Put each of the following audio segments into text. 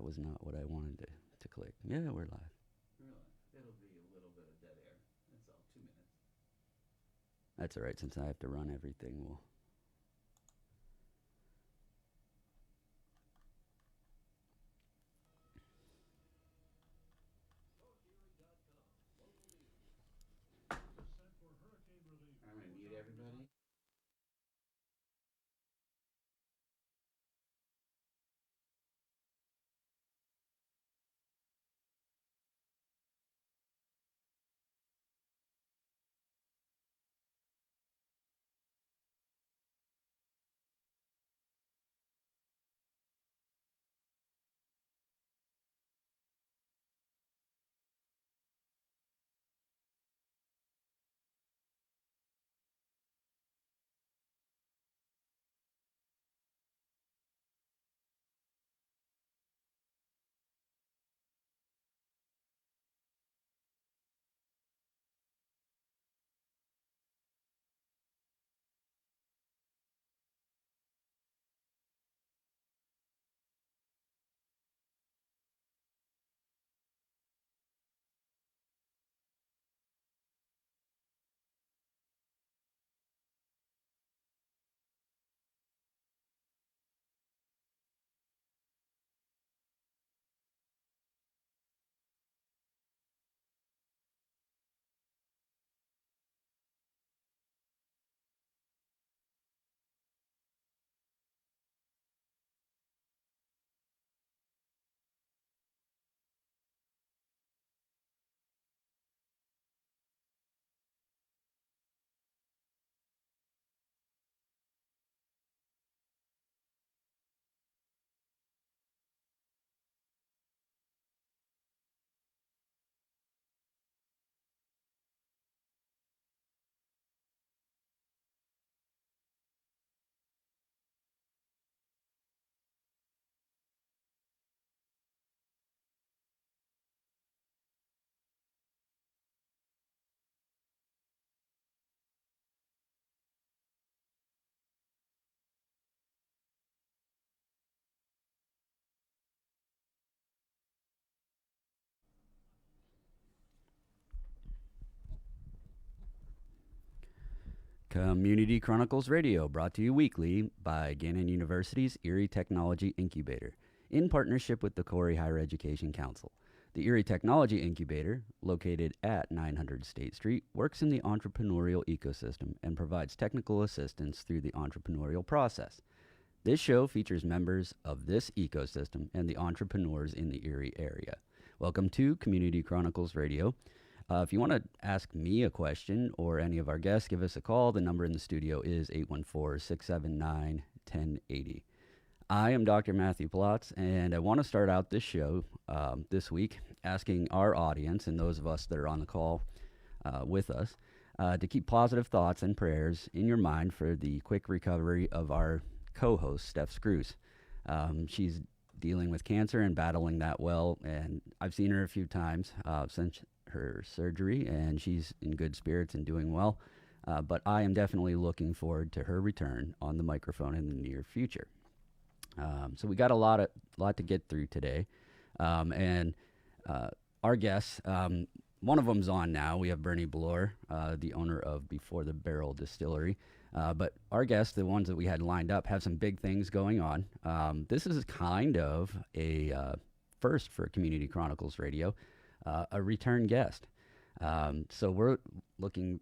that was not what I wanted to click. Yeah, we're live. Really? It'll be a little bit of dead air. That's all. 2 minutes. That's all right. Since I have to run everything, we'll. I'm going to mute everybody. Community Chronicles Radio, brought to you weekly by Gannon University's Erie Technology Incubator, in partnership with the Corey Higher Education Council. The Erie Technology Incubator, located at 900 State Street, works in the entrepreneurial ecosystem and provides technical assistance through the entrepreneurial process. This show features members of this ecosystem and the entrepreneurs in the Erie area. Welcome to Community Chronicles Radio. If you want to ask me a question or any of our guests, give us a call. The number in the studio is 814 679 1080. I am Dr. Matthew Plotz, and I want to start out this show this week asking our audience and those of us that are on the call with us to keep positive thoughts and prayers in your mind for the quick recovery of our co-host, Steph Screws. She's dealing with cancer and battling that well, and I've seen her a few times since her surgery, and she's in good spirits and doing well. But I am definitely looking forward to her return on the microphone in the near future. So we got a lot to get through today, and our guests. One of them's on now. We have Bernie Bloor, the owner of Before the Barrel Distillery. But our guests, the ones that we had lined up, have some big things going on. This is kind of a first for Community Chronicles Radio, a return guest. So we're looking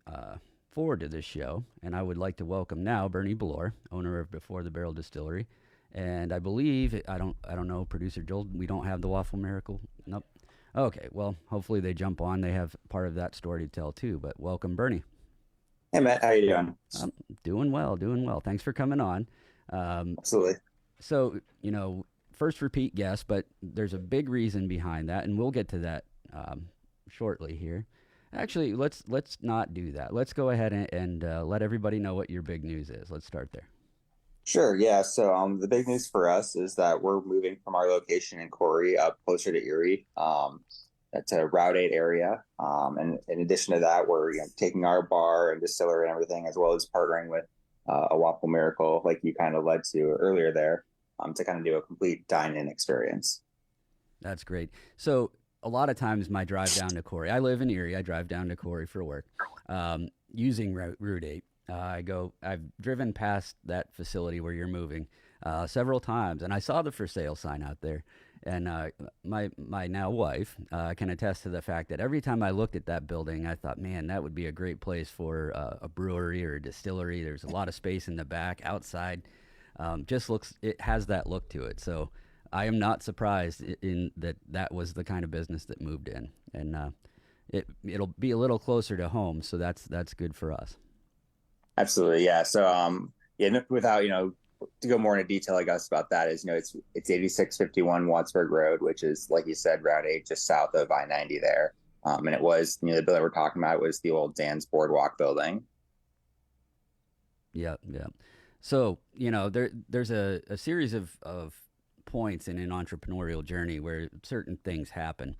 forward to this show, and I would like to welcome now Bernie Bloor, owner of Before the Barrel Distillery. And I believe I don't know, producer Joel. We don't have the Waffle Miracle. Nope. Okay. Well, hopefully they jump on. They have part of that story to tell too. But welcome, Bernie. Hey Matt, how you doing? Doing well, doing well. Thanks for coming on. Um, Absolutely. so first repeat guest, but there's a big reason behind that, and we'll get to that shortly here. Actually, let's not do that. Let's go ahead and let everybody know what your big news is. Let's start there. Sure, yeah. So the big news for us is that we're moving from our location in Corey up closer to Erie. That's a Route 8 area. And in addition to that, we're taking our bar and distillery and everything, as well as partnering with a Waffle Miracle, like you kind of led to earlier there, to kind of do a complete dine-in experience. That's great. So a lot of times my drive down to Corey, I live in Erie. I drive down to Corey for work, using Route 8. I've driven past that facility where you're moving several times, and I saw the for sale sign out there. And my now wife can attest to the fact that every time I looked at that building, I thought, man, that would be a great place for a brewery or a distillery. There's a lot of space in the back, outside. Just looks, it has that look to it. So I am not surprised in that that was the kind of business that moved in, and it'll be a little closer to home, so that's good for us. Absolutely, yeah. So, yeah, without to go more into detail, I guess about that is it's 8651 Wattsburg Road, which is like you said, Route 8, just south of I-90 there. And it was the building we're talking about was the old Dan's Boardwalk building. Yeah, yeah. So there's a series of points in an entrepreneurial journey where certain things happen.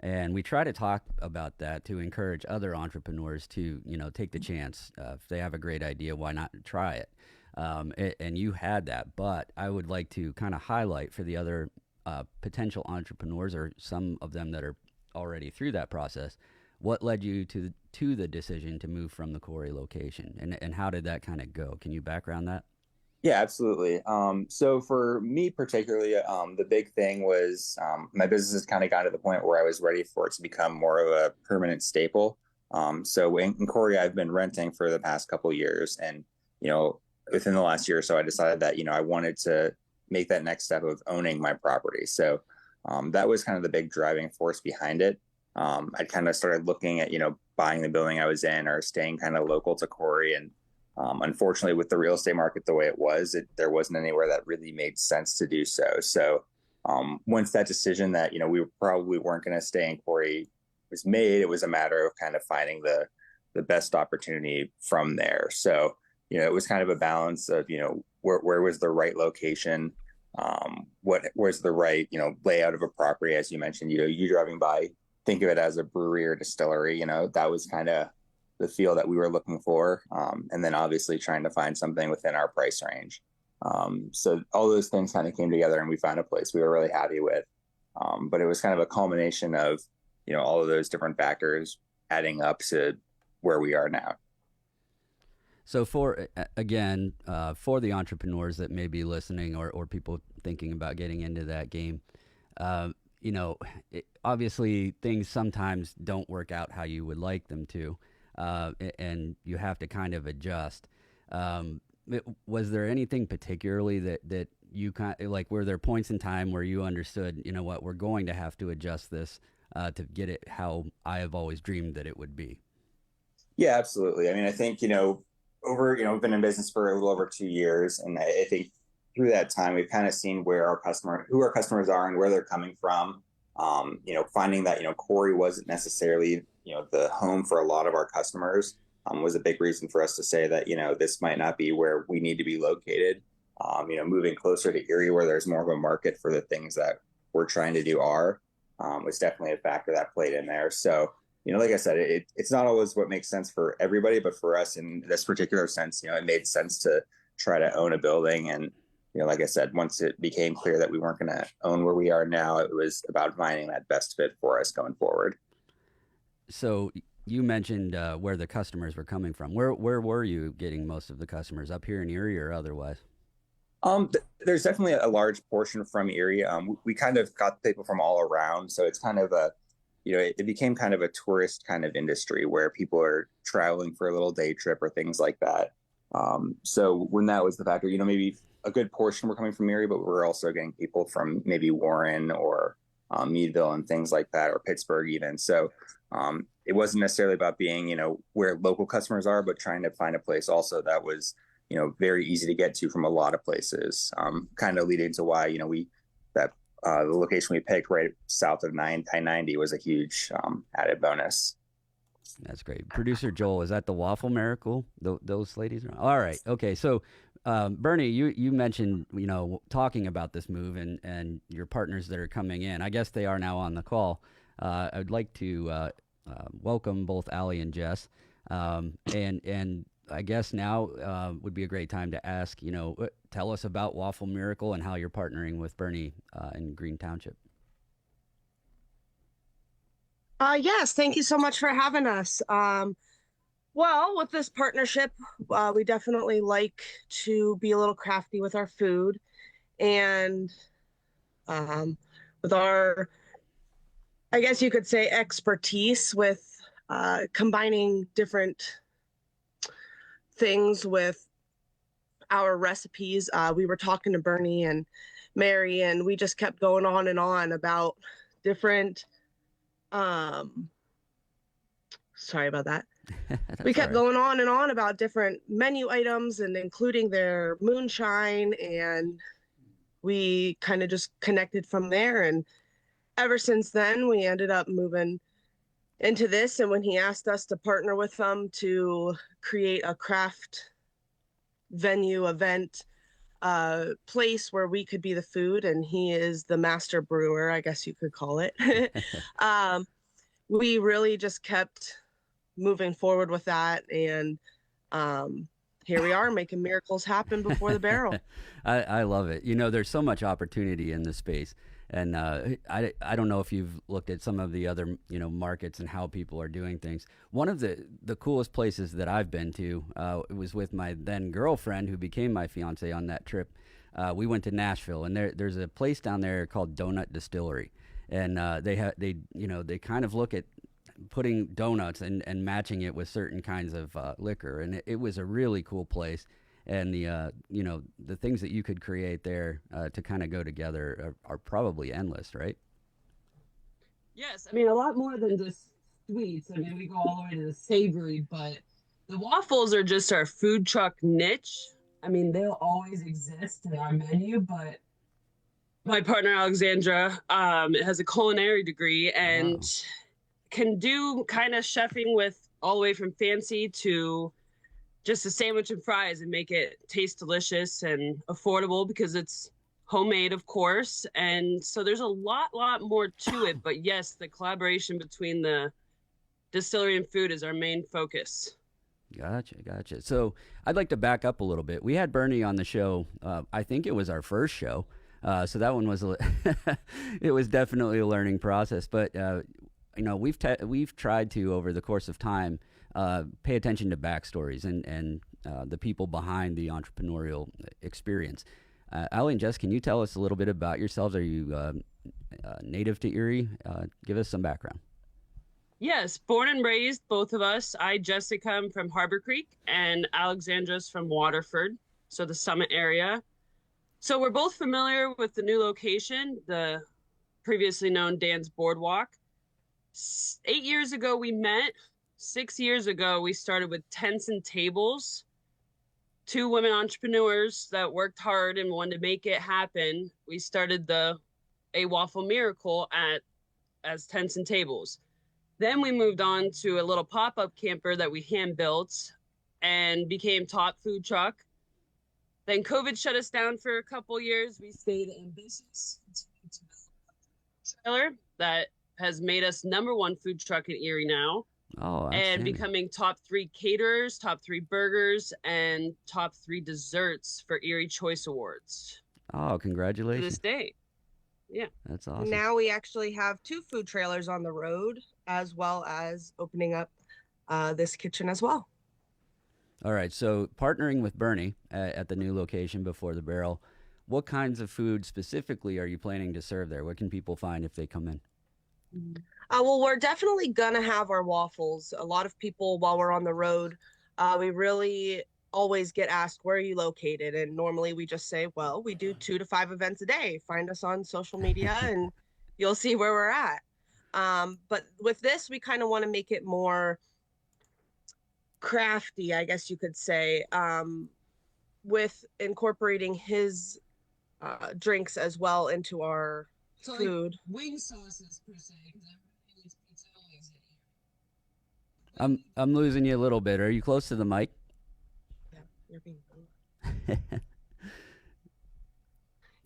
And we try to talk about that to encourage other entrepreneurs to, take the chance. If they have a great idea, why not try it? And you had that, but I would like to kind of highlight for the other potential entrepreneurs, or some of them that are already through that process, what led you to the decision to move from the Corey location, and how did that kind of go? Can you background that? Yeah, absolutely. So for me particularly, the big thing was my business has kind of got to the point where I was ready for it to become more of a permanent staple. So in Korea, I've been renting for the past couple of years, and within the last year or so, I decided that I wanted to make that next step of owning my property. So that was kind of the big driving force behind it. I kind of started looking at buying the building I was in or staying kind of local to Corey, and unfortunately, with the real estate market the way it was, there wasn't anywhere that really made sense to do so. So once that decision that we probably weren't going to stay in Corey was made, it was a matter of kind of finding the best opportunity from there. So it was kind of a balance of where was the right location, where's the right layout of a property. As you mentioned, you driving by, think of it as a brewery or distillery. That was kind of the feel that we were looking for. And then obviously trying to find something within our price range. So all those things kind of came together, and we found a place we were really happy with. But it was kind of a culmination of, all of those different factors adding up to where we are now. So for the entrepreneurs that may be listening, or people thinking about getting into that game, uh, obviously things sometimes don't work out how you would like them to. And you have to kind of adjust. Was there anything particularly that you like? Were there points in time where you understood, what, we're going to have to adjust this to get it how I have always dreamed that it would be? Yeah, absolutely. I mean, I think, we've been in business for a little over 2 years. And I think through that time, we've kind of seen who our customers are and where they're coming from. Finding that, Corey wasn't necessarily, the home for a lot of our customers, was a big reason for us to say that, this might not be where we need to be located. Moving closer to Erie, where there's more of a market for the things that we're trying to do was definitely a factor that played in there. So, like I said, it's not always what makes sense for everybody, but for us in this particular sense, it made sense to try to own a building. And, like I said, once it became clear that we weren't going to own where we are now, it was about finding that best fit for us going forward. So you mentioned where the customers were coming from. Where were you getting most of the customers, up here in Erie or otherwise? There's definitely a large portion from Erie. We kind of got people from all around, so it's kind of it became kind of a tourist kind of industry where people are traveling for a little day trip or things like that. So when that was the factor, maybe a good portion were coming from Erie, but we're also getting people from maybe Warren or Meadville and things like that, or Pittsburgh even. So it wasn't necessarily about being, where local customers are, but trying to find a place also that was, very easy to get to from a lot of places. Kind of leading to why, the location we picked right south of I-90 was a huge added bonus. That's great. Producer Joel, is that the Waffle Miracle? Those ladies? All right. Okay. So, Bernie, you mentioned, talking about this move and your partners that are coming in. I guess they are now on the call. I'd like to welcome both Allie and Jess. And I guess now would be a great time to ask, tell us about Waffle Miracle and how you're partnering with Bernie in Green Township. Yes, thank you so much for having us. Well, with this partnership, we definitely like to be a little crafty with our food and um, with our, I guess you could say, expertise with combining different things with our recipes. We were talking to Bernie and Mary, and we just kept going on and on about different, um, sorry about that. We That's all kept right. going on and on about different menu items and including their moonshine. And we kind of just connected from there. And ever since then, we ended up moving into this. And when he asked us to partner with them to create a craft venue event, place where we could be the food, and he is the master brewer, I guess you could call it. um, we really just kept moving forward with that. And um, here we are making miracles happen before the barrel. I love it. You know, there's so much opportunity in this space. And I don't know if you've looked at some of the other, markets and how people are doing things. One of the coolest places that I've been to, it was with my then girlfriend who became my fiance on that trip. We went to Nashville, and there's a place down there called Donut Distillery. And they kind of look at putting donuts and matching it with certain kinds of liquor, and it was a really cool place. And the things that you could create there to kind of go together are probably endless, right? Yes, I mean a lot more than just sweets. I mean we go all the way to the savory, but the waffles are just our food truck niche. I mean they'll always exist in our menu, but my partner Alexandra has a culinary degree and Wow. can do kind of chefing with all the way from fancy to just a sandwich and fries and make it taste delicious and affordable because it's homemade, of course. And so there's a lot more to it. But yes, the collaboration between the distillery and food is our main focus. Gotcha. So I'd like to back up a little bit. We had Bernie on the show. I think it was our first show. So that one was it was definitely a learning process. But we've tried to over the course of time pay attention to backstories and the people behind the entrepreneurial experience. Allie and Jess, can you tell us a little bit about yourselves? Are you native to Erie? Give us some background. Yes, born and raised, both of us. Jessica, I'm from Harbor Creek, and Alexandra's from Waterford, so the Summit area. So we're both familiar with the new location, the previously known Dan's Boardwalk. 8 years ago, we met. 6 years ago, we started with tents and tables. Two women entrepreneurs that worked hard and wanted to make it happen. We started a waffle miracle as tents and tables. Then we moved on to a little pop-up camper that we hand built and became Top Food Truck. Then COVID shut us down for a couple years. We stayed ambitious, continued to build a trailer that has made us #1 food truck in Erie now. Oh, And outstanding. becoming top 3 caterers, top 3 burgers, and top 3 desserts for Erie Choice Awards Oh, to congratulations. this day. Yeah. That's awesome. Now we actually have 2 food trailers on the road, as well as opening up this kitchen as well. All right. So partnering with Bernie at the new location before the barrel, what kinds of food specifically are you planning to serve there? What can people find if they come in? Well, we're definitely gonna have our waffles. A lot of people, while we're on the road, we really always get asked, where are you located? And normally we just say, well, we do 2 to 5 events a day. Find us on social media and you'll see where we're at. But with this, we kind of want to make it more crafty, I guess you could say, with incorporating his drinks as well into our So food. like wing sauces per se, because everybody needs pizza always I'm losing you a little bit. Are you close to the mic? Yeah, you're being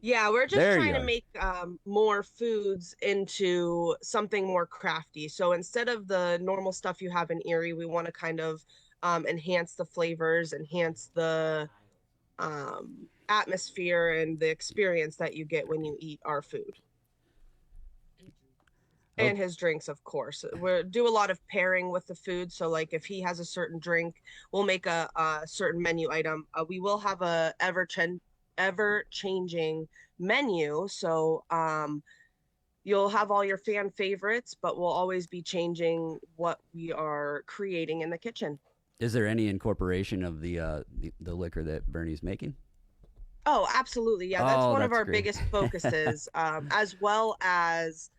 Yeah, we're just There you trying to are. make more foods into something more crafty. So instead of the normal stuff you have in Erie, we want to kind of enhance the flavors, enhance the atmosphere and the experience that you get when you eat our food. And his drinks, of course. We do a lot of pairing with the food. So, like, if he has a certain drink, we'll make a certain menu item. We will have a ever changing menu. So, you'll have all your fan favorites, but we'll always be changing what we are creating in the kitchen. Is there any incorporation of the liquor that Bernie's making? Oh, absolutely. Yeah, that's one of that's our great. biggest focuses, as well as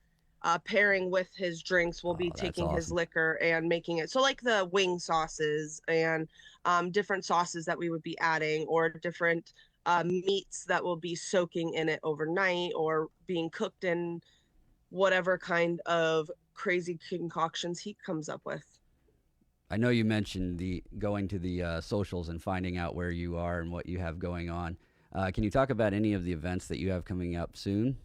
pairing with his drinks. We'll be Oh, that's taking his awesome. liquor and making it. So, like the wing sauces and different sauces that we would be adding, or different meats that will be soaking in it overnight or being cooked in whatever kind of crazy concoctions he comes up with. I know you mentioned the going to the socials and finding out where you are and what you have going on. Can you talk about any of the events that you have coming up soon?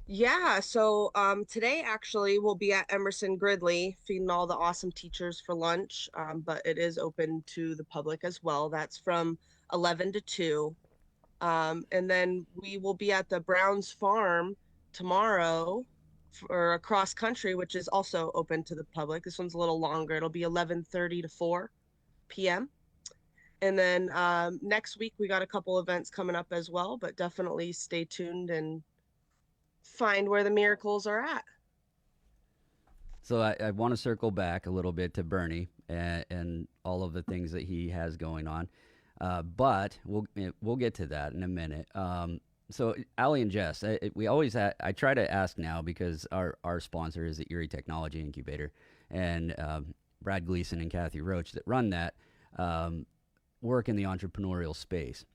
Yeah, so today actually we'll be at Emerson Gridley feeding all the awesome teachers for lunch, but it is open to the public as well. That's from 11 to 2. And then we will be at the Browns Farm tomorrow for a cross country, which is also open to the public. This one's a little longer. It'll be 11:30 to 4 p.m. And then next week we got a couple events coming up as well, but definitely stay tuned and find where the miracles are at. So I want to circle back a little bit to Bernie and all of the things that he has going on, but we'll get to that in a minute. So Allie and Jess, we always I try to ask now because our sponsor is the Erie Technology Incubator, and Brad Gleason and Kathy Roach that run that work in the entrepreneurial space.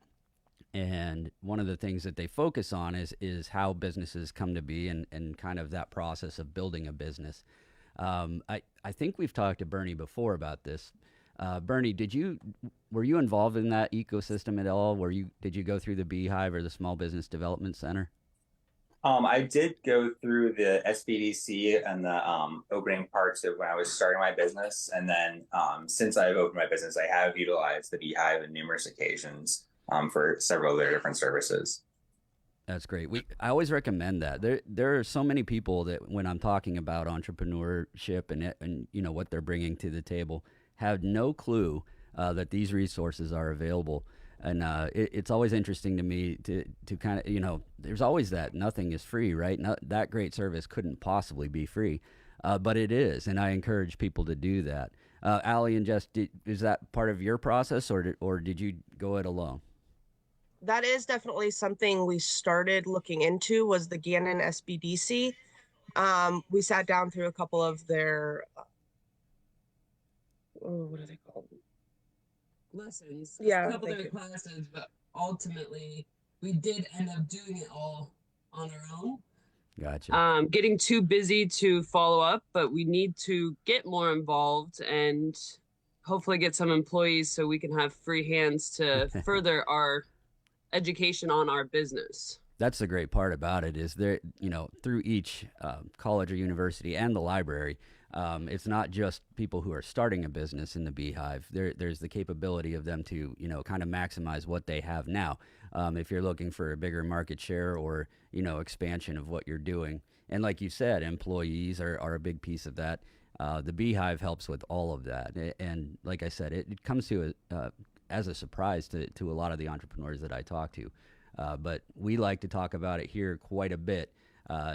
And one of the things that they focus on is how businesses come to be and kind of that process of building a business. I think we've talked to Bernie before about this. Bernie, were you involved in that ecosystem at all? Did you go through the Beehive or the Small Business Development Center? I did go through the SBDC and the opening parts of when I was starting my business, and then since I've opened my business, I have utilized the Beehive on numerous occasions for several of their different services. That's great. I always recommend that. There are so many people that when I'm talking about entrepreneurship and you know what they're bringing to the table, have no clue that these resources are available. And it's always interesting to me to kind of, you know, there's always that nothing is free, right? That great service couldn't possibly be free, but it is. And I encourage people to do that. Allie and Jess, is that part of your process or did you go it alone? That is definitely something we started looking into, was the Gannon SBDC. We sat down through a couple of their, what are they called? Lessons. Yeah, A couple thank different you. classes, but ultimately we did end up doing it all on our own. Gotcha. Getting too busy to follow up, but we need to get more involved and hopefully get some employees so we can have free hands to further our education on our business. That's the great part about it is there, you know, through each college or university and the library, it's not just people who are starting a business in the Beehive. There's the capability of them to, you know, kind of maximize what they have now. If you're looking for a bigger market share or, you know, expansion of what you're doing. And like you said, employees are a big piece of that. The Beehive helps with all of that. And like I said, it comes to as a surprise to a lot of the entrepreneurs that I talk to. But we like to talk about it here quite a bit,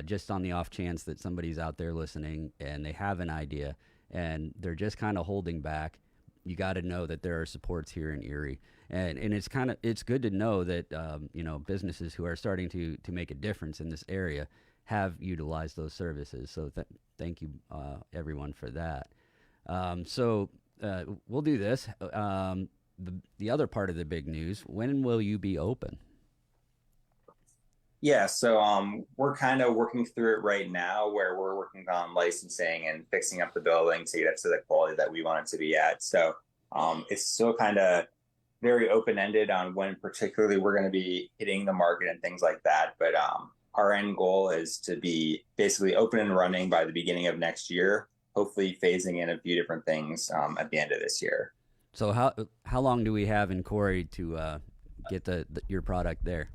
just on the off chance that somebody's out there listening and they have an idea and they're just kind of holding back. You got to know that there are supports here in Erie, and it's good to know that you know, businesses who are starting to make a difference in this area have utilized those services. So thank you everyone for that. So we'll do this. The other part of the big news: when will you be open? Yeah, so we're kind of working through it right now, where we're working on licensing and fixing up the building to get it to the quality that we want it to be at. So it's still kind of very open-ended on when particularly we're going to be hitting the market and things like that. But our end goal is to be basically open and running by the beginning of next year, hopefully phasing in a few different things at the end of this year. So how long do we have in Corey to get your product there?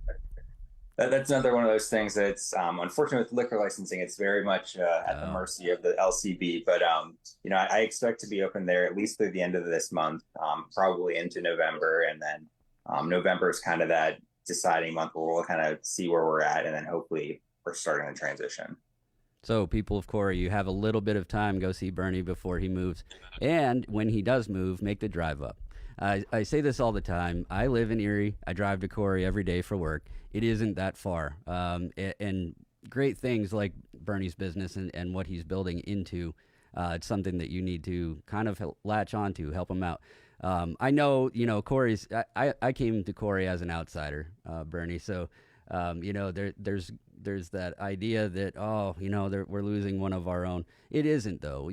That's another one of those things that's unfortunate with liquor licensing. It's very much at the Oh, mercy of the LCB. But I expect to be open there at least through the end of this month, probably into November, and then November is kind of that deciding month where we'll kind of see where we're at, and then hopefully we're starting the transition. so people of Corey, you have a little bit of time. Go see Bernie before he moves, and when he does move, make the drive up. I say this all the time. I live in Erie. I drive to Corey every day for work. It isn't that far, and great things like Bernie's business and what he's building into. It's something that you need to kind of latch onto, help him out. I know, Corey's. I came to Corey as an outsider, Bernie. So, there's that idea that we're losing one of our own. It isn't though.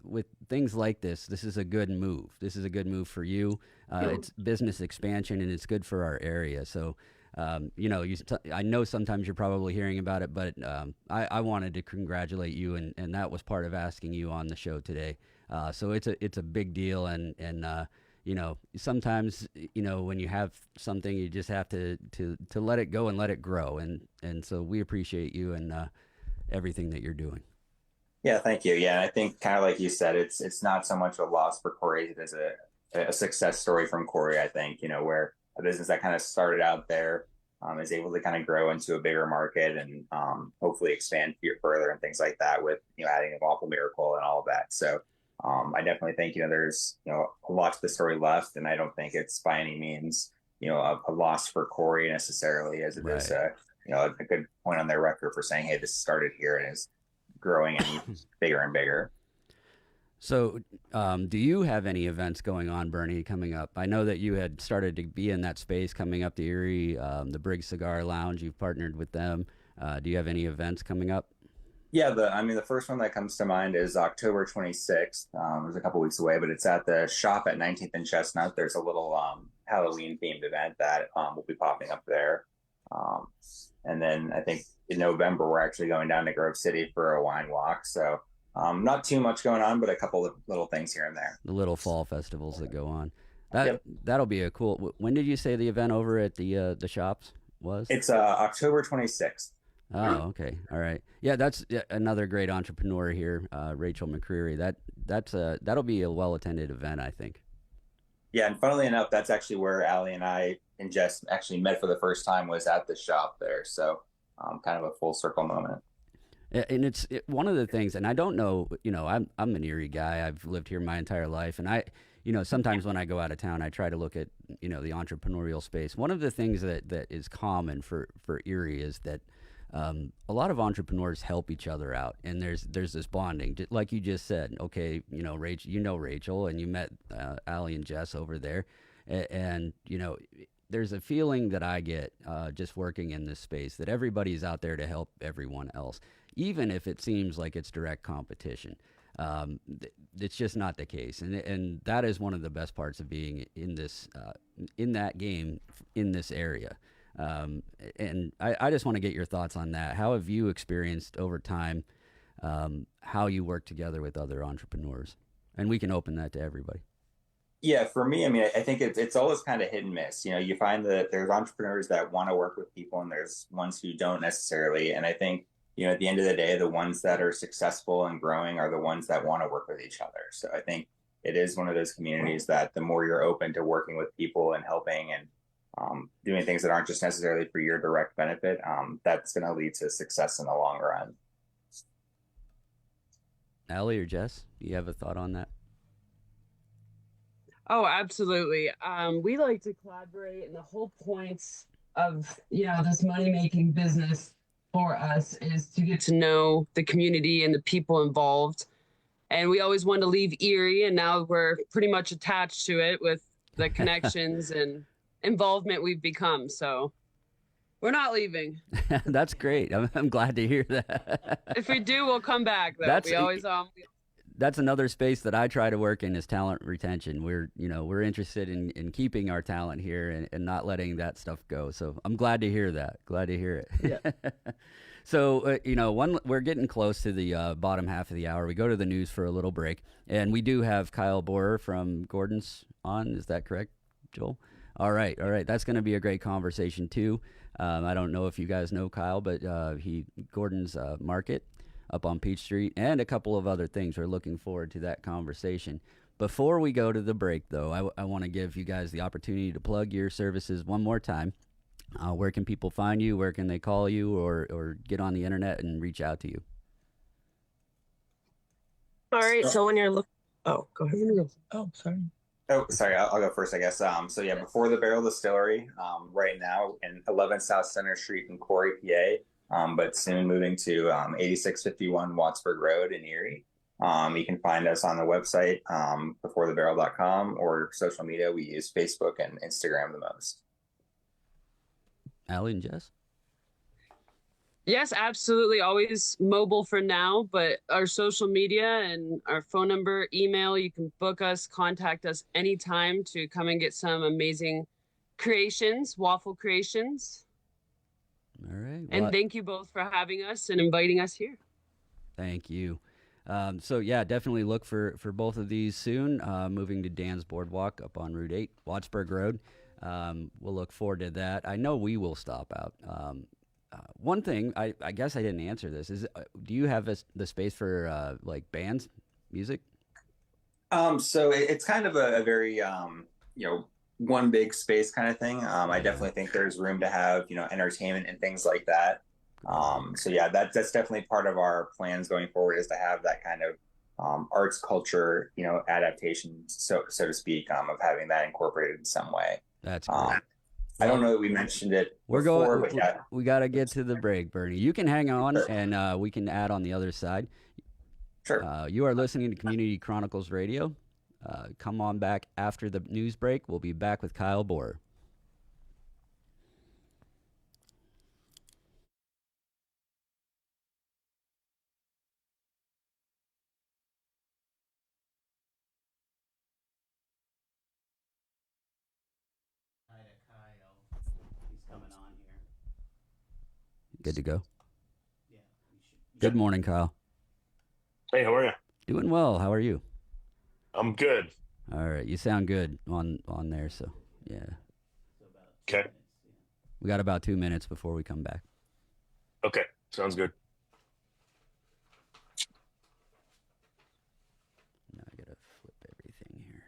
With things like this is a good move. This is a good move for you. It's business expansion and it's good for our area. So. I know sometimes you're probably hearing about it, but I wanted to congratulate you, and that was part of asking you on the show today. So it's a big deal, and sometimes when you have something, you just have to let it go and let it grow, and so we appreciate you and everything that you're doing. Yeah, thank you. Yeah, I think kind of like you said, it's not so much a loss for Corey as a success story from Corey. I think where a business that kind of started out there is able to kind of grow into a bigger market and hopefully expand further and things like that with adding a waffle miracle and all of that. So I definitely think there's a lot to the story left, and I don't think it's by any means a loss for Corey necessarily, as it Right. is a good point on their record for saying, hey, this started here and is growing and bigger and bigger. So, do you have any events going on, Bernie, coming up? I know that you had started to be in that space coming up to Erie, the Briggs Cigar Lounge. You've partnered with them. Do you have any events coming up? Yeah, the first one that comes to mind is October 26th. It's a couple weeks away, but it's at the shop at 19th and Chestnut. There's a little Halloween themed event that will be popping up there. Um, and then I think in November we're actually going down to Grove City for a wine walk. So not too much going on, but a couple of little things here and there. The little fall festivals that go on. Yep. That'll be a cool. When did you say the event over at the shops was? It's October 26th. Oh, okay, all right. Yeah, that's another great entrepreneur here, Rachel McCreary. That'll be a well attended event, I think. Yeah, and funnily enough, that's actually where Allie and I and Jess actually met for the first time, was at the shop there. So kind of a full circle moment. And it's one of the things, and I don't know, I'm an Erie guy. I've lived here my entire life, and sometimes when I go out of town, I try to look at the entrepreneurial space. One of the things that is common for Erie is that a lot of entrepreneurs help each other out, and there's this bonding, like you just said. Okay, Rachel, and you met Allie and Jess over there, and there's a feeling that I get just working in this space that everybody's out there to help everyone else, even if it seems like it's direct competition. It's just not the case, and that is one of the best parts of being in this in that game in this area. And I just want to get your thoughts on that. How have you experienced over time how you work together with other entrepreneurs? And we can open that to everybody. Yeah, for me, I mean, I think it's always kind of hit and miss. You find that there's entrepreneurs that want to work with people, and there's ones who don't necessarily. And I think, at the end of the day, the ones that are successful and growing are the ones that want to work with each other. So I think it is one of those communities that the more you're open to working with people and helping and doing things that aren't just necessarily for your direct benefit, that's going to lead to success in the long run. Allie or Jess, do you have a thought on that? Oh, absolutely. We like to collaborate, and the whole point of this money making business for us is to get to know the community and the people involved. And we always wanted to leave Erie, and now we're pretty much attached to it with the connections and involvement we've become. So we're not leaving. That's great. I'm glad to hear that. If we do, we'll come back. Though That's we always That's another space that I try to work in, is talent retention. We're interested in keeping our talent here and not letting that stuff go. So I'm glad to hear that. Glad to hear it. Yeah. So, we're getting close to the bottom half of the hour. We go to the news for a little break, and we do have Kyle Borer from Gordon's on. Is that correct, Joel? All right. That's going to be a great conversation too. I don't know if you guys know Kyle, but Gordon's Market up on Peach Street and a couple of other things. We're looking forward to that conversation. Before we go to the break, though, I want to give you guys the opportunity to plug your services one more time. Where can people find you? Where can they call you or get on the internet and reach out to you? All right. So when you're looking, oh, go ahead. Oh, sorry. Oh, sorry. I'll go first, I guess. So yeah, Before the Barrel Distillery, right now in 11 South Center Street in Corey, PA, but soon moving to 8651 Wattsburg Road in Erie. You can find us on the website, beforethebarrel.com, or social media. We use Facebook and Instagram the most. Allie and Jess? Yes, absolutely. Always mobile for now, but our social media and our phone number, email, you can book us, contact us anytime to come and get some amazing creations, waffle creations. All right. And thank you both for having us and inviting us here. Thank you. So yeah, definitely look for both of these soon. Moving to Dan's Boardwalk up on Route 8, Wattsburg Road. We'll look forward to that. I know we will stop out. One thing, I guess I didn't answer this, is do you have the space for like bands, music? So it's kind of a very, one big space kind of thing. I definitely think there's room to have, entertainment and things like that. So yeah, that's definitely part of our plans going forward, is to have that kind of arts culture, adaptation, so to speak, of having that incorporated in some way. That's great. I don't know that we mentioned it before, but yeah. We got to get to the break, Bernie. You can hang on, and we can add on the other side. Sure. You are listening to Community Chronicles Radio. Come on back after the news break. We'll be back with Kyle Bohr. Good to go. Yeah. Good morning, Kyle. Hey, how are you? Doing well. How are you? I'm good. All right. You sound good on there. So yeah. Okay. We got about 2 minutes before we come back. Okay. Sounds good. Now I gotta flip everything here.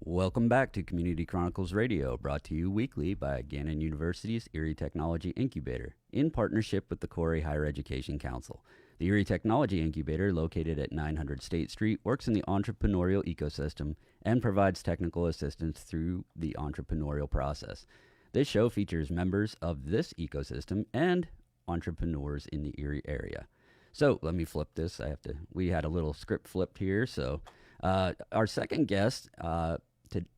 Welcome back to Community Chronicles Radio, brought to you weekly by Gannon University's Erie Technology Incubator, in partnership with the Corey Higher Education Council. The Erie Technology Incubator, located at 900 State Street, works in the entrepreneurial ecosystem and provides technical assistance through the entrepreneurial process. This show features members of this ecosystem and entrepreneurs in the Erie area. So let me flip this. We had a little script flipped here. So our second guest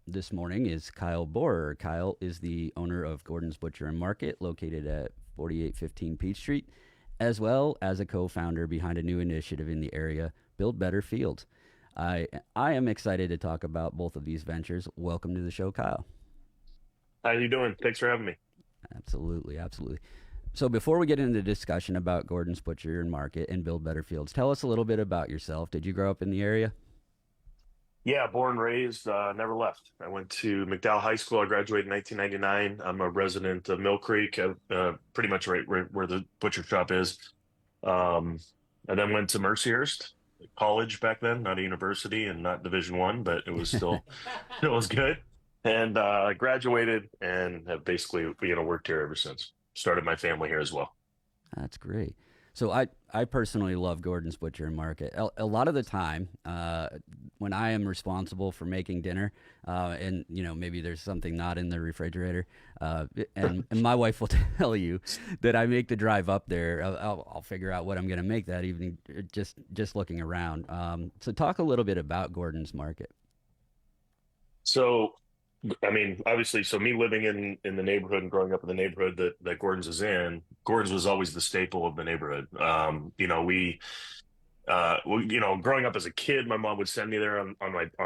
this morning is Kyle Borer. Kyle is the owner of Gordon's Butcher and Market, located at 4815 Peach Street, as well as a co-founder behind a new initiative in the area, Build Better Fields. I am excited to talk about both of these ventures. Welcome to the show, Kyle. How you doing? Thanks for having me. Absolutely. So before we get into the discussion about Gordon's Butcher and Market and Build Better Fields, tell us a little bit about yourself. Did you grow up in the area? Yeah, born and raised, never left. I went to McDowell High School. I graduated in 1999. I'm a resident of Mill Creek, pretty much right where the butcher shop is. And then went to Mercyhurst College back then, not a university and not Division I, but it was still it was good. And I graduated and have basically worked here ever since. Started my family here as well. That's great. So I personally love Gordon's Butcher and Market. A lot of the time, when I am responsible for making dinner, and maybe there's something not in the refrigerator, and my wife will tell you that I make the drive up there. I'll figure out what I'm going to make that evening, just looking around. So talk a little bit about Gordon's Market. So, I mean, obviously, so me living in the neighborhood and growing up in the neighborhood that Gordon's is in, Gordon's was always the staple of the neighborhood. Growing up as a kid, my mom would send me there on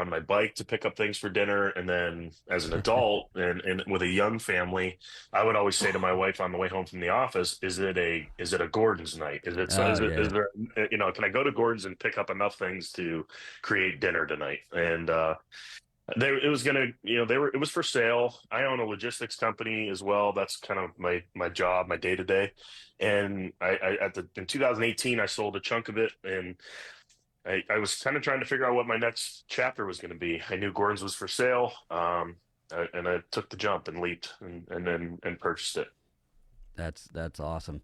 my bike to pick up things for dinner, and then as an adult and with a young family, I would always say to my wife on the way home from the office, "Is it a Gordon's night? Is there can I go to Gordon's and pick up enough things to create dinner tonight?" And it was for sale. I own a logistics company as well. That's kind of my job, my day to day. And in 2018, I sold a chunk of it, and I was kind of trying to figure out what my next chapter was going to be. I knew Gordon's was for sale, and I took the jump and leaped and purchased it. That's awesome.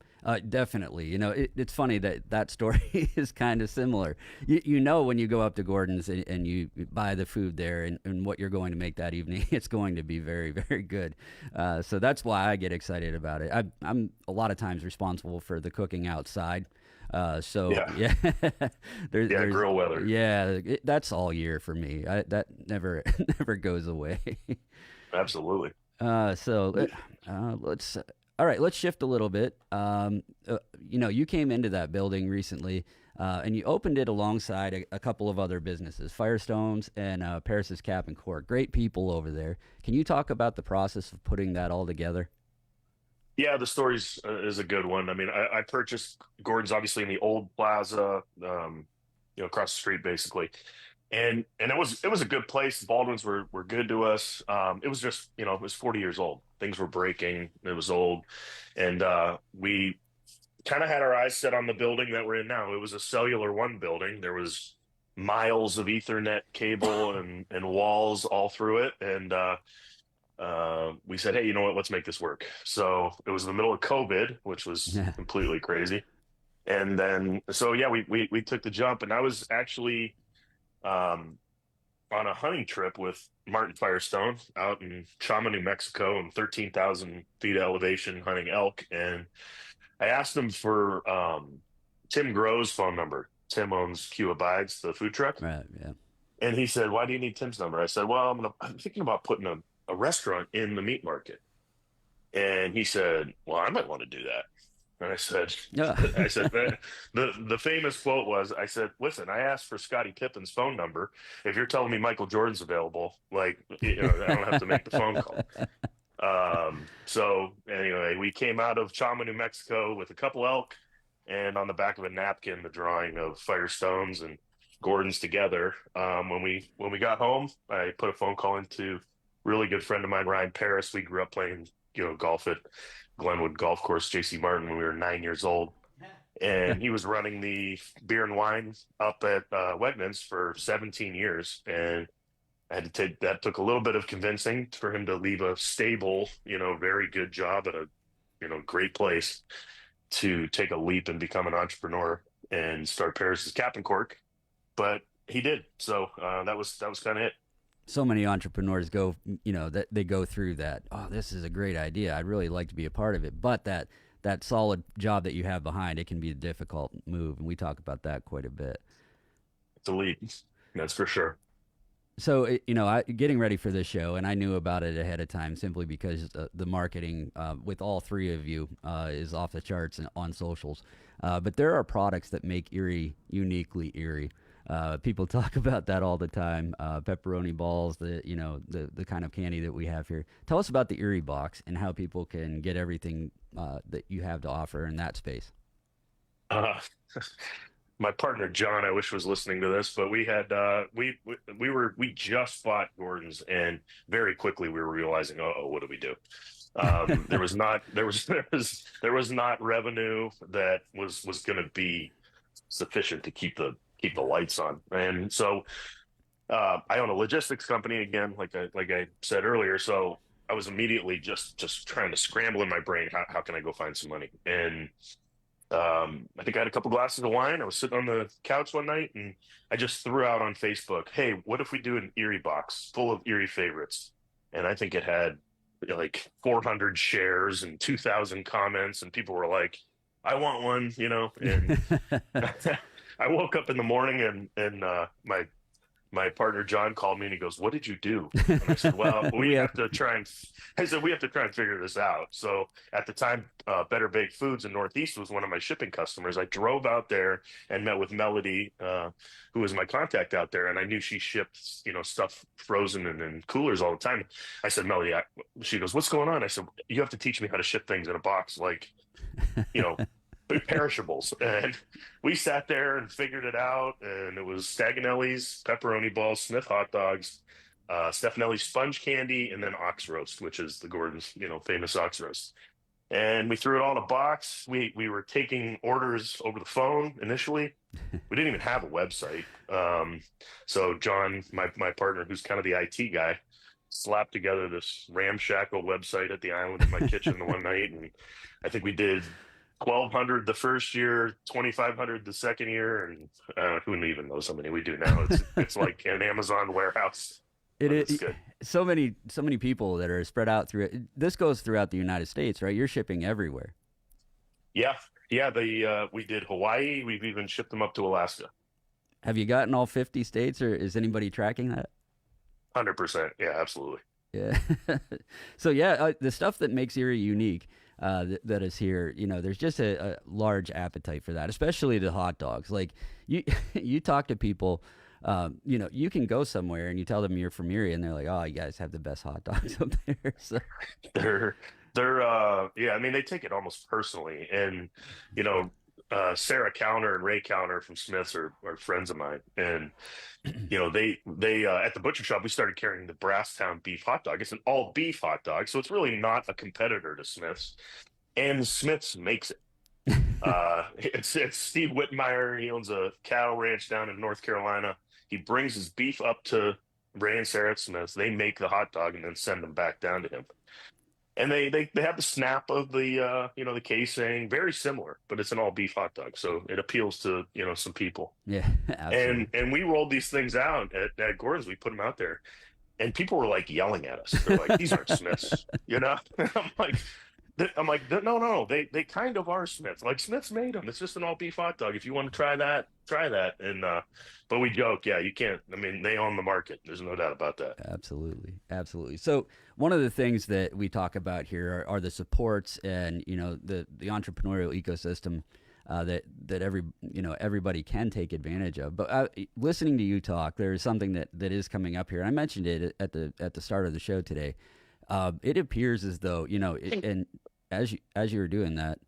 Definitely. It's funny that story is kind of similar. When you go up to Gordon's and you buy the food there and what you're going to make that evening, it's going to be very, very good. So that's why I get excited about it. I'm a lot of times responsible for the cooking outside. Yeah, there's grill weather. Yeah, that's all year for me. That never goes away. Absolutely. Let's. All right, let's shift a little bit. You came into that building recently, and you opened it alongside a couple of other businesses, Firestones and Paris's Cap and Cork. Great people over there. Can you talk about the process of putting that all together? Yeah, the story is a good one. I mean, I purchased Gordon's obviously in the old plaza, across the street basically. And it was a good place. The Baldwins were good to us. It was just, it was 40 years old. Things were breaking. It was old. And we kind of had our eyes set on the building that we're in now. It was a Cellular One building. There was miles of Ethernet cable and walls all through it. And we said, hey, you know what? Let's make this work. So it was in the middle of COVID, which was completely crazy. And then, we took the jump. And I was actually on a hunting trip with Martin Firestone out in Chama, New Mexico, and 13,000 feet elevation hunting elk. And I asked him for Tim Grove's phone number. Tim owns Q Abides, the food truck. Right, yeah. And he said, why do you need Tim's number? I said, well, I'm thinking about putting a restaurant in the meat market. And he said, well, I might want to do that. And I said, the famous quote was, I said, listen, I asked for Scottie Pippen's phone number. If you're telling me Michael Jordan's available, I don't have to make the phone call. So anyway, we came out of Chama, New Mexico with a couple elk, and on the back of a napkin, the drawing of Firestones and Gordon's together. When we got home, I put a phone call into a really good friend of mine, Ryan Paris. We grew up playing, golf at Glenwood Golf Course, J.C. Martin, when we were 9 years old. And he was running the beer and wine up at Wegmans for 17 years. And that took a little bit of convincing for him to leave a stable, very good job at a, great place to take a leap and become an entrepreneur. and start Paris as Captain Cork, but he did. So that was kind of it. So many entrepreneurs go, that they go through that. Oh, this is a great idea. I'd really like to be a part of it. But that solid job that you have behind it can be a difficult move, and we talk about that quite a bit. It's a leap, that's for sure. So, getting ready for this show, and I knew about it ahead of time simply because the marketing with all three of you is off the charts and on socials. But there are products that make Erie uniquely Erie. People talk about that all the time. Pepperoni balls, the kind of candy that we have here. Tell us about the Erie box and how people can get everything that you have to offer in that space. My partner John, I wish was listening to this, but we had we just bought Gordon's, and very quickly we were realizing, oh, what do we do? There was not revenue that was going to be sufficient to keep the lights on, and so I own a logistics company again, like I said earlier. So I was immediately just trying to scramble in my brain, how can I go find some money? And I think I had a couple glasses of wine. I was sitting on the couch one night and I just threw out on Facebook, hey, what if we do an Erie box full of Erie favorites? And I think it had like 400 shares and 2,000 comments, and people were like, I want one, and I woke up in the morning and my partner John called me and he goes, what did you do? And I said, well, we have to try and figure this out. So at the time, Better Baked Foods in Northeast was one of my shipping customers. I drove out there and met with Melody, who was my contact out there. And I knew she shipped, stuff frozen and in coolers all the time. I said, Melody, she goes, what's going on? I said, you have to teach me how to ship things in a box, like, perishables. And we sat there and figured it out, and it was Staganelli's pepperoni balls, Smith hot dogs, Stefanelli's sponge candy, and then ox roast, which is the Gordon's famous ox roast. And we threw it all in a box. We were taking orders over the phone initially. We didn't even have a website. So John, my partner, who's kind of the IT guy, slapped together this ramshackle website at the island in my kitchen one night, and I think we did 1,200 the first year, 2,500 the second year, and who even knows how many we do now. It's like an Amazon warehouse. It is good. So many people that are spread out through it. This goes throughout the United States, right? You're shipping everywhere. Yeah. We did Hawaii. We've even shipped them up to Alaska. Have you gotten all 50 states, or is anybody tracking that? 100%. Yeah, absolutely. Yeah. So the stuff that makes Erie unique. That is here, there's just a large appetite for that, especially the hot dogs. Like you talk to people, you can go somewhere and you tell them you're from Erie and they're like, oh, you guys have the best hot dogs up there. So they're I mean, they take it almost personally. And, Sarah Cowner and Ray Cowner from Smith's are friends of mine. And, they at the butcher shop, we started carrying the Brasstown beef hot dog. It's an all beef hot dog. So it's really not a competitor to Smith's. And Smith's makes it. It's Steve Whitmire. He owns a cattle ranch down in North Carolina. He brings his beef up to Ray and Sarah at Smith's. They make the hot dog and then send them back down to him. And they have the snap of the the casing, very similar, but it's an all beef hot dog, so it appeals to some people. Yeah, absolutely. And we rolled these things out at Gordon's. We put them out there, and people were like yelling at us. They're like, "These aren't Smiths," I'm like, no, they kind of are Smiths. Like, Smiths made them. It's just an all beef hot dog. If you want to try that, try that. And but we joke, yeah, you can't. I mean, they own the market. There's no doubt about that. Absolutely. So one of the things that we talk about here are the supports and the entrepreneurial ecosystem that everybody can take advantage of. But listening to you talk, there is something that is coming up here. I mentioned it at the start of the show today. It appears as though and as you were doing that,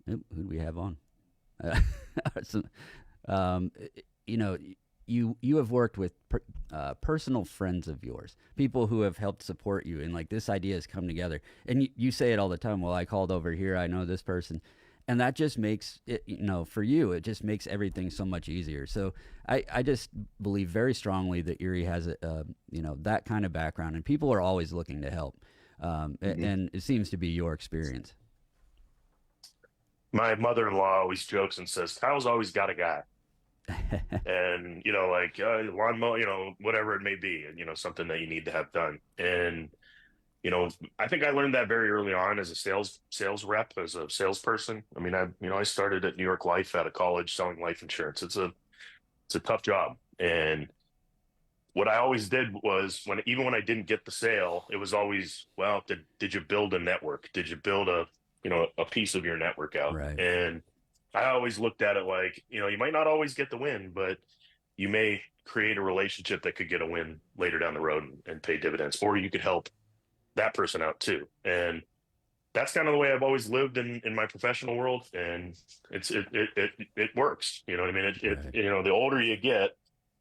who do we have on? You have worked with personal friends of yours, people who have helped support you, and like this idea has come together. And you say it all the time. Well, I called over here. I know this person. And that just makes it, for you, it just makes everything so much easier. So I just believe very strongly that Erie has that kind of background, and people are always looking to help. And it seems to be your experience. My mother-in-law always jokes and says, Kyle's always got a guy. And, like lawn mower, whatever it may be, and, something that you need to have done. And, I think I learned that very early on as a sales rep, as a salesperson. I mean, I started at New York Life out of college selling life insurance. It's a tough job. And what I always did was even when I didn't get the sale, it was always, well, did you build a network? Did you build a piece of your network out? Right. And I always looked at it like, you might not always get the win, but you may create a relationship that could get a win later down the road and pay dividends, or you could help that person out too. And that's kind of the way I've always lived in my professional world. And it works. You know what I mean? Right. The older you get,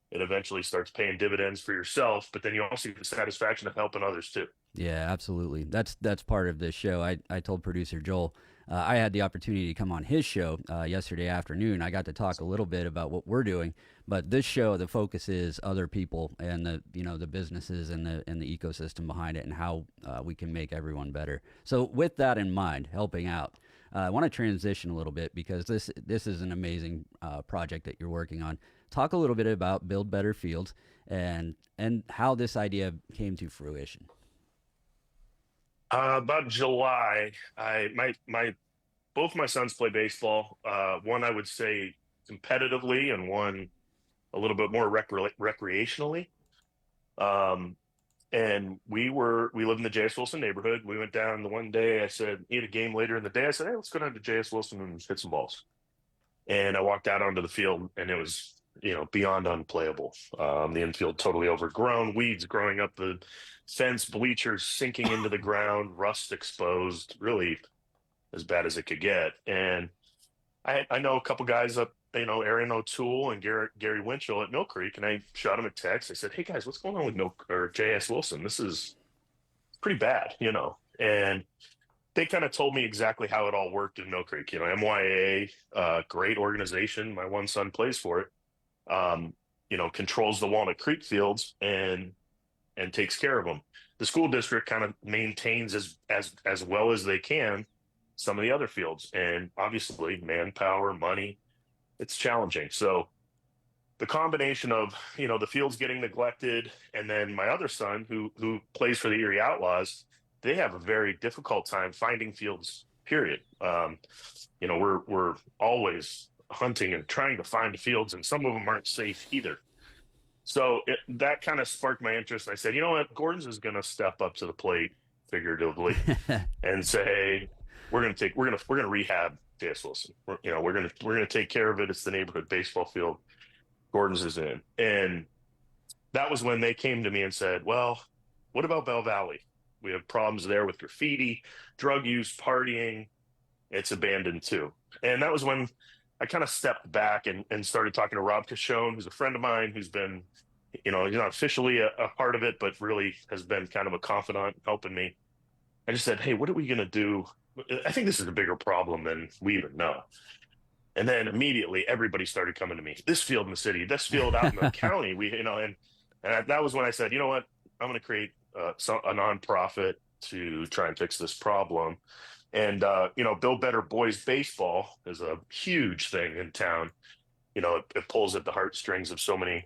it eventually starts paying dividends for yourself, but then you also get the satisfaction of helping others too. Yeah, absolutely. That's part of this show. I told producer Joel I had the opportunity to come on his show yesterday afternoon. I got to talk a little bit about what we're doing, but this show, the focus is other people and the businesses and the ecosystem behind it and how we can make everyone better. So with that in mind, helping out, I want to transition a little bit because this is an amazing project that you're working on. Talk a little bit about Build Better Fields and how this idea came to fruition. About July, both my sons play baseball. One I would say competitively, and one a little bit more recreationally. And we live in the J.S. Wilson neighborhood. We went down the one day. I said, he had a game later in the day. I said, hey, let's go down to J.S. Wilson and hit some balls. And I walked out onto the field, and it was beyond unplayable. The infield totally overgrown, weeds growing up the fence, bleachers sinking into the ground, rust exposed, really as bad as it could get. And I know a couple guys up, Aaron O'Toole and Gary Winchell at Mill Creek, and I shot him a text. I said, hey guys, what's going on with J.S. Wilson? This is pretty bad, and they kind of told me exactly how it all worked in Mill Creek. MYA, great organization. My one son plays for it. Controls the Walnut Creek fields and takes care of them. The school district kind of maintains as well as they can some of the other fields, and obviously manpower, money, it's challenging. So the combination of the fields getting neglected, and then my other son who plays for the Erie Outlaws, they have a very difficult time finding fields, period. We're always hunting and trying to find fields, and some of them aren't safe either. So that kind of sparked my interest. I said, you know what, Gordon's is going to step up to the plate figuratively and say, we're going to rehab J.S. Wilson. We're going to take care of it. It's the neighborhood baseball field. Gordon's is in. And that was when they came to me and said, well, what about Bell Valley? We have problems there with graffiti, drug use, partying. It's abandoned too. And that was when I kind of stepped back and started talking to Rob Cachone, who's a friend of mine, who's been, he's not officially a part of it, but really has been kind of a confidant helping me. I just said, hey, what are we going to do? I think this is a bigger problem than we even know. And then immediately everybody started coming to me. This field in the city, this field out in the county. And that was when I said, you know what, I'm going to create a nonprofit to try and fix this problem. And, Build Better Boys Baseball is a huge thing in town. It pulls at the heartstrings of so many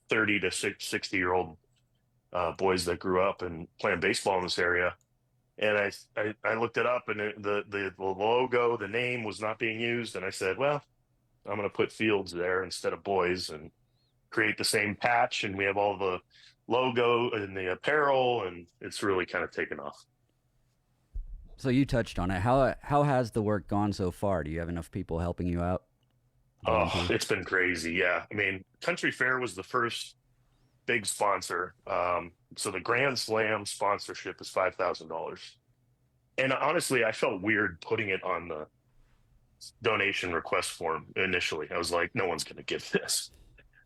30 to 60-year-old boys that grew up and playing baseball in this area. And I looked it up, and the logo, the name was not being used. And I said, well, I'm going to put fields there instead of boys and create the same patch. And we have all the logo and the apparel, and it's really kind of taken off. So you touched on it. How has the work gone so far? Do you have enough people helping you out? Oh, it's been crazy. Yeah. I mean, Country Fair was the first big sponsor. So the Grand Slam sponsorship is $5,000. And honestly, I felt weird putting it on the donation request form initially. I was like, no one's going to give this.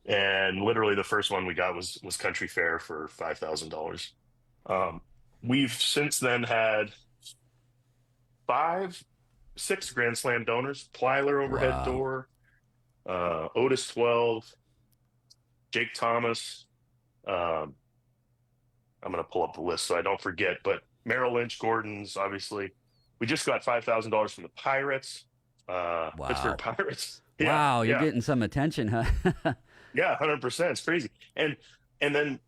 And literally the first one we got was Country Fair for $5,000. We've since then had 6 Grand Slam donors: Plyler overhead door, Otis 12, Jake Thomas. I'm going to pull up the list so I don't forget, but Merrill Lynch, Gordon's, obviously. We just got $5,000 from the Pirates, Pittsburgh Wow. Pirates. Wow, you're Yeah. getting some attention, huh? Yeah, 100%. It's crazy. And then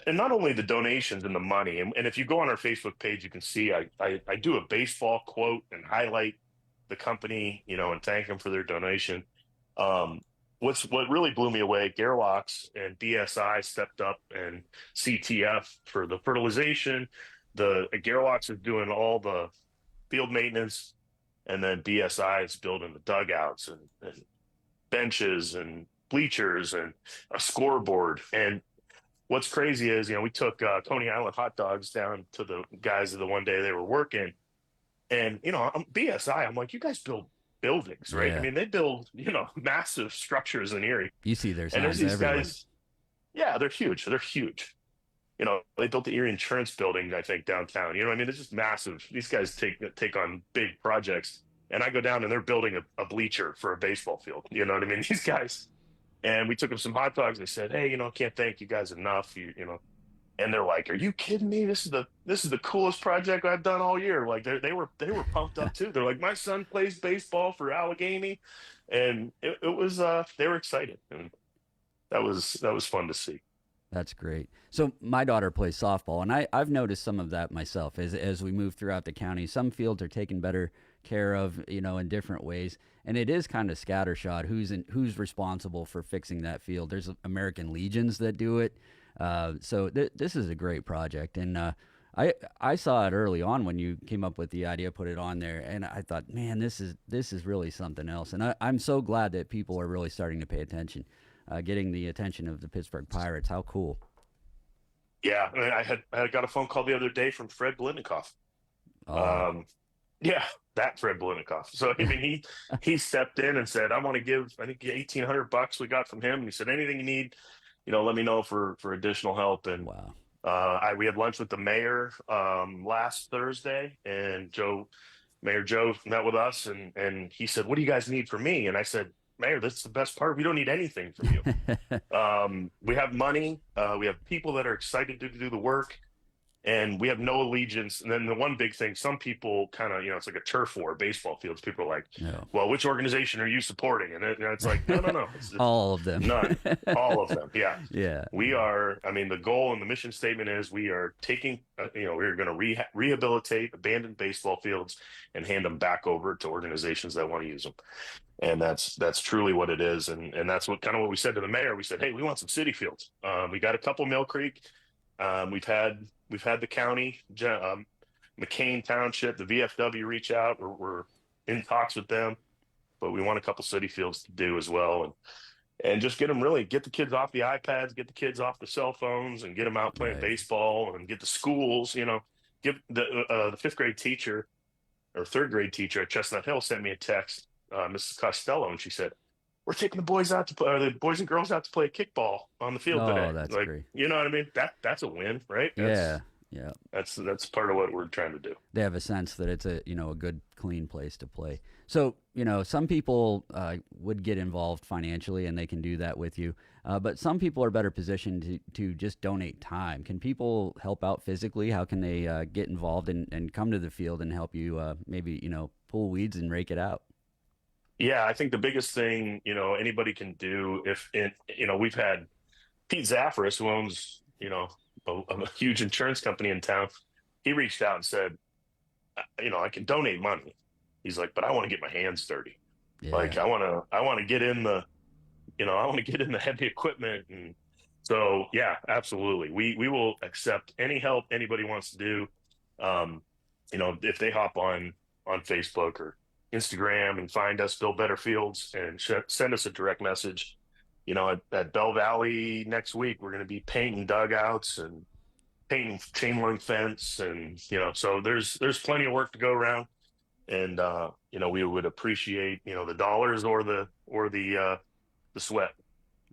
and not only the donations and the money, and if you go on our Facebook page, you can see I do a baseball quote and highlight the company, and thank them for their donation. Um, what really blew me away, Gerlach's and BSI stepped up, and CTF for the fertilization. The Gerlach's is doing all the field maintenance, and then BSI is building the dugouts and benches and bleachers and a scoreboard. And what's crazy is, we took Coney Island hot dogs down to the guys the one day they were working. And, I'm BSI, I'm like, you guys build buildings, right? Yeah. I mean, they build, massive structures in Erie. You see their And there's signs these everywhere. guys, yeah, they're huge. They're huge. They built the Erie Insurance Building, I think, downtown. I mean, it's just massive. These guys take on big projects. And I go down and they're building a bleacher for a baseball field. You know what I mean? These guys. And we took them some hot dogs. They said, hey, can't thank you guys enough. And they're like, are you kidding me? This is the coolest project I've done all year. Like they were pumped up too. They're like, my son plays baseball for Allegheny. And it was they were excited. And that was fun to see. That's great. So my daughter plays softball, and I've noticed some of that myself as we move throughout the county. Some fields are taken better care of, in different ways, and it is kind of scattershot. Who's responsible for fixing that field? There's American Legions that do it. So this is a great project, and I saw it early on when you came up with the idea, put it on there, and I thought, man, this is really something else. And I'm so glad that people are really starting to pay attention. Getting the attention of the Pittsburgh Pirates. How cool. Yeah. I mean, I got a phone call the other day from Fred Blitnikoff. Oh. Yeah, that Fred Blitnikoff. So, I mean, he stepped in and said, I want to give, I think $1,800 we got from him. And he said, anything you need, let me know for additional help. And wow. we had lunch with the mayor last Thursday, and Mayor Joe met with us, and he said, what do you guys need from me? And I said, Mayor, that's the best part. We don't need anything from you. We have money. We have people that are excited to do the work, and we have no allegiance. And then the one big thing, some people kind of, it's like a turf war, baseball fields. People are like, No. well, which organization are you supporting? And it's like, no. It's all of them. None. All of them. Yeah. Yeah. We are, I mean, the goal and the mission statement is we are taking, we're going to rehabilitate abandoned baseball fields and hand them back over to organizations that want to use them. And that's truly what it is. And that's what we said to the mayor. We said, hey, we want some city fields. We got a couple Mill Creek. We've had the county, McCain Township, the VFW reach out. We're in talks with them, but we want a couple city fields to do as well. And just get the kids off the iPads, get the kids off the cell phones, and get them out playing baseball, and get the schools, give the fifth grade teacher or third grade teacher at Chestnut Hill sent me a text, Mrs. Costello, and she said, we're taking the boys out to play, or the boys and girls out to play kickball on the field today. That's like, great. You know what I mean? That's a win, right? Yeah. That's part of what we're trying to do. They have a sense that it's a good, clean place to play. So, some people would get involved financially, and they can do that with you. But some people are better positioned to just donate time. Can people help out physically? How can they get involved and come to the field and help you maybe, pull weeds and rake it out? Yeah, I think the biggest thing, anybody can do we've had Pete Zafaris, who owns, a huge insurance company in town. He reached out and said, I can donate money. He's like, but I want to get my hands dirty. Yeah. Like I want to get in the, I want to get in the heavy equipment. And so, yeah, absolutely. We will accept any help anybody wants to do. If they hop on Facebook or Instagram and find us, Build Better Fields, and send us a direct message. At Bell Valley next week, we're going to be painting dugouts and painting chain link fence, and so there's plenty of work to go around, and we would appreciate the dollars or the sweat.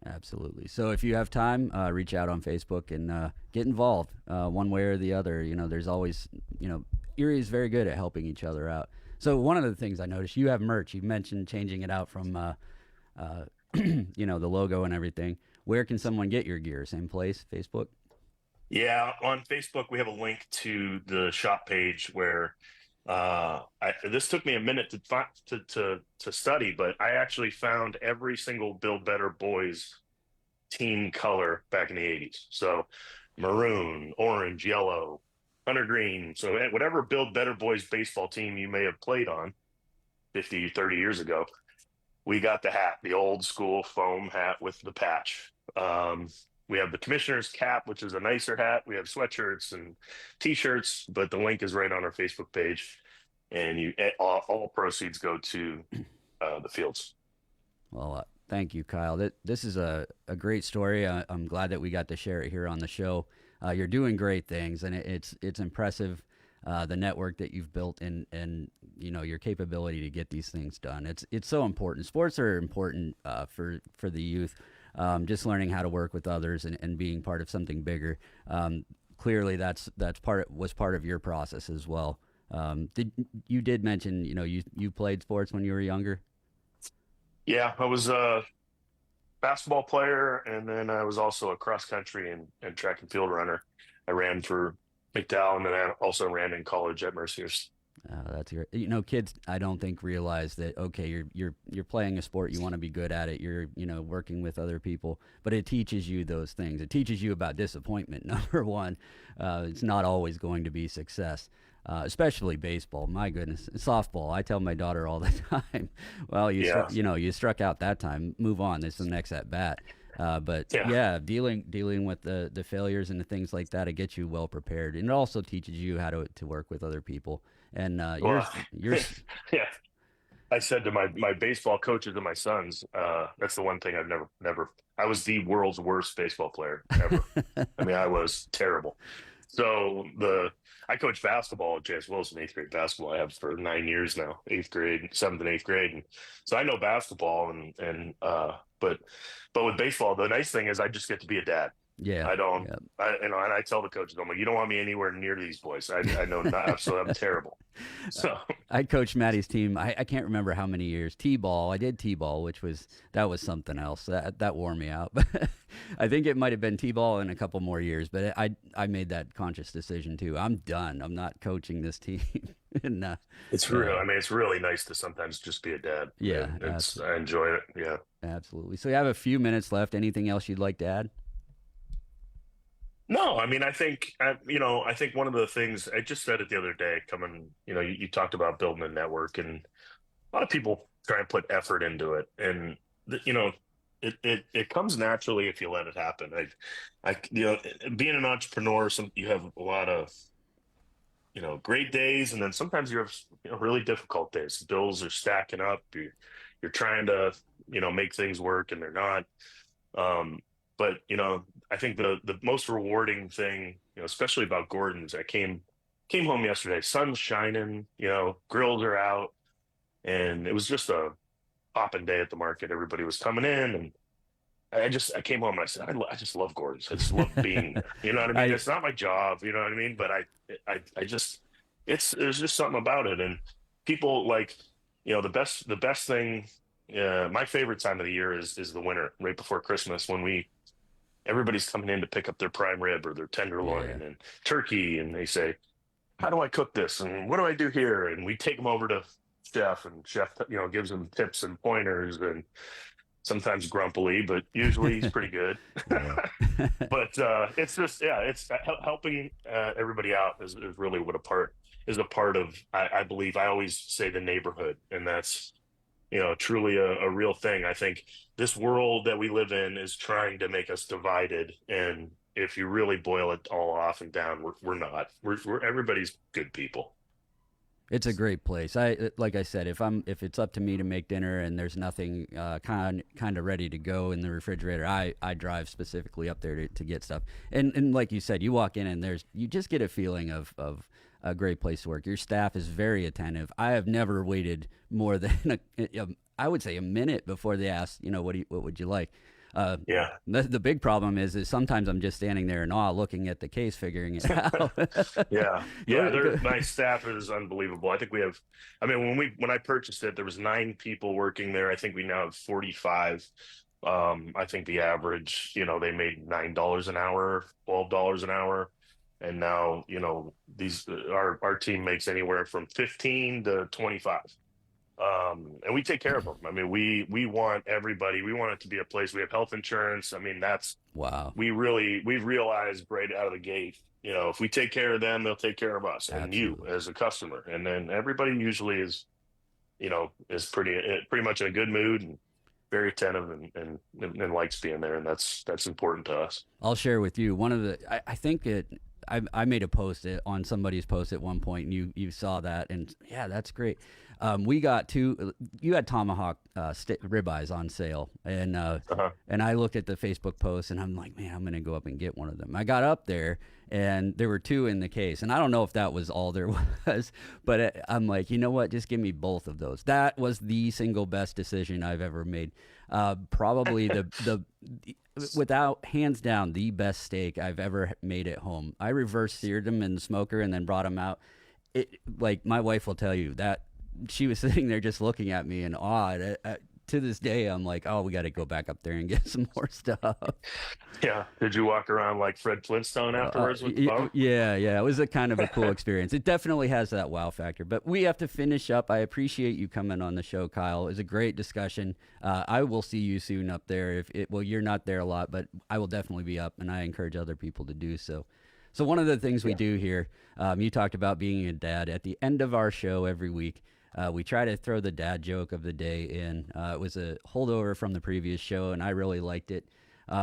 Absolutely. So if you have time, reach out on Facebook and get involved one way or the other. There's always Erie is very good at helping each other out. So one of the things I noticed, you have merch. You mentioned changing it out from the logo and everything. Where can someone get your gear? Same place, Facebook? Yeah, on Facebook we have a link to the shop page where This took me a minute to find to study, but I actually found every single Build Better Boys team color back in the 80s. So maroon, orange, yellow, hunter green. So whatever Build Better Boys baseball team you may have played on 50, 30 years ago, we got the hat, the old school foam hat with the patch. We have the commissioner's cap, which is a nicer hat. We have sweatshirts and t-shirts, but the link is right on our Facebook page, and all proceeds go to the fields. Well, thank you, Kyle. This is a great story. I'm glad that we got to share it here on the show. You're doing great things, and it's impressive, the network that you've built and your capability to get these things done. It's so important. Sports are important for the youth. Just learning how to work with others and being part of something bigger. Clearly, that's was part of your process as well. You did mention you played sports when you were younger? Yeah, I was a basketball player, and then I was also a cross country and track and field runner. I ran for McDowell, and then I also ran in college at Mercyhurst. That's your, kids, I don't think realize that, okay, you're playing a sport, you want to be good at it, you're, working with other people, but it teaches you those things. It teaches you about disappointment. Number one, it's not always going to be success, especially baseball. My goodness, softball. I tell my daughter all the time, well, you struck out that time, move on. This is the next at bat. But dealing with the failures and the things like that, it gets you well prepared, and it also teaches you how to work with other people. And you're yeah. I said to my baseball coaches and my sons, that's the one thing I've never. I was the world's worst baseball player ever. I mean, I was terrible. So I coach basketball at J.S. Wilson, 8th grade basketball. I have for 9 years now, 8th grade, 7th and 8th grade, and so I know basketball. But with baseball, the nice thing is I just get to be a dad. Yeah, I don't. Yeah. And I tell the coaches, I'm like, you don't want me anywhere near these boys. I know not. Absolutely, I'm terrible. So I coached Maddie's team. I can't remember how many years. T-ball. I did T-ball, which was something else. That wore me out. But I think it might have been T-ball in a couple more years. But I made that conscious decision too. I'm done. I'm not coaching this team. And it's real. I mean, it's really nice to sometimes just be a dad. Yeah, I enjoy it. Yeah, absolutely. So you have a few minutes left. Anything else you'd like to add? No, I mean, I think one of the things I just said it the other day, you talked about building a network, and a lot of people try and put effort into it. And, it comes naturally if you let it happen. Being an entrepreneur, you have a lot of, great days. And then sometimes you have, really difficult days. Bills are stacking up. You're trying to, make things work, and they're not. But, I think the most rewarding thing, especially about Gordon's, I came home yesterday, sun's shining, grills are out, and it was just a popping day at the market. Everybody was coming in, and I came home and I said, I just love Gordon's. I just love being there. You know what I mean? It's not my job, you know what I mean? But there's just something about it. And people the best thing, my favorite time of the year is the winter, right before Christmas, when everybody's coming in to pick up their prime rib or their tenderloin and turkey. And they say, how do I cook this? And what do I do here? And we take them over to Chef, and Chef, gives them tips and pointers, and sometimes grumpily, but usually he's pretty good. But it's just, it's helping everybody out is really what a part of, I believe. I always say the neighborhood, and that's, truly a real thing. I think this world that we live in is trying to make us divided. And if you really boil it all off and down, we're not. We're everybody's good people. It's a great place. Like I said, if it's up to me to make dinner and there's nothing kind of ready to go in the refrigerator, I drive specifically up there to get stuff. And like you said, you walk in and you just get a feeling of a great place to work. Your staff is very attentive. I have never waited more than I would say a minute before they ask, what would you like? The big problem is sometimes I'm just standing there in awe, looking at the case, figuring it out. My staff is unbelievable. I think we have, when I purchased it, there was 9 people working there. I think we now have 45. I think the average, they made $9 an hour, $12 an hour. And now, these our team makes anywhere from 15 to 25. And we take care of them. I mean, we want everybody. We want it to be a place. We have health insurance. I mean, Wow. we've realized right out of the gate, if we take care of them, they'll take care of us and Absolutely. you as a customer. And then everybody usually is pretty much in a good mood and very attentive and likes being there. And that's important to us. I'll share with you one of the. I think I made a post on somebody's post at one point, and you saw that, and yeah, that's great. We got two. You had tomahawk ribeyes on sale, and and I looked at the Facebook post, and I'm like, man, I'm gonna go up and get one of them. I got up there, and there were two in the case, and I don't know if that was all there was, but I'm like, you know what? Just give me both of those. That was the single best decision I've ever made. Probably the without hands down the best steak I've ever made at home. I reverse seared them in the smoker and then brought them out. It, like my wife will tell you that she was sitting there just looking at me in awe. To this day, I'm like, oh, we got to go back up there and get some more stuff. Yeah. Did you walk around like Fred Flintstone afterwards with the bone? Yeah. It was a kind of a cool experience. It definitely has that wow factor. But we have to finish up. I appreciate you coming on the show, Kyle. It was a great discussion. I will see you soon up there. Well, you're not there a lot, but I will definitely be up, and I encourage other people to do so. So one of the things we do here, you talked about being a dad. At the end of our show every week, we try to throw the dad joke of the day in. It was a holdover from the previous show, and I really liked it.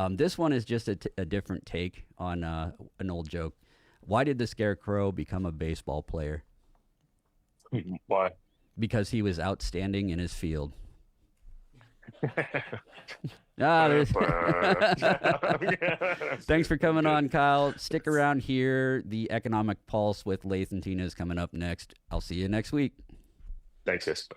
This one is just a different take on an old joke. Why did the Scarecrow become a baseball player? Why? Because he was outstanding in his field. Thanks for coming on, Kyle. Stick around here. The Economic Pulse with Lath and Tina is coming up next. I'll see you next week. Thanks, guys.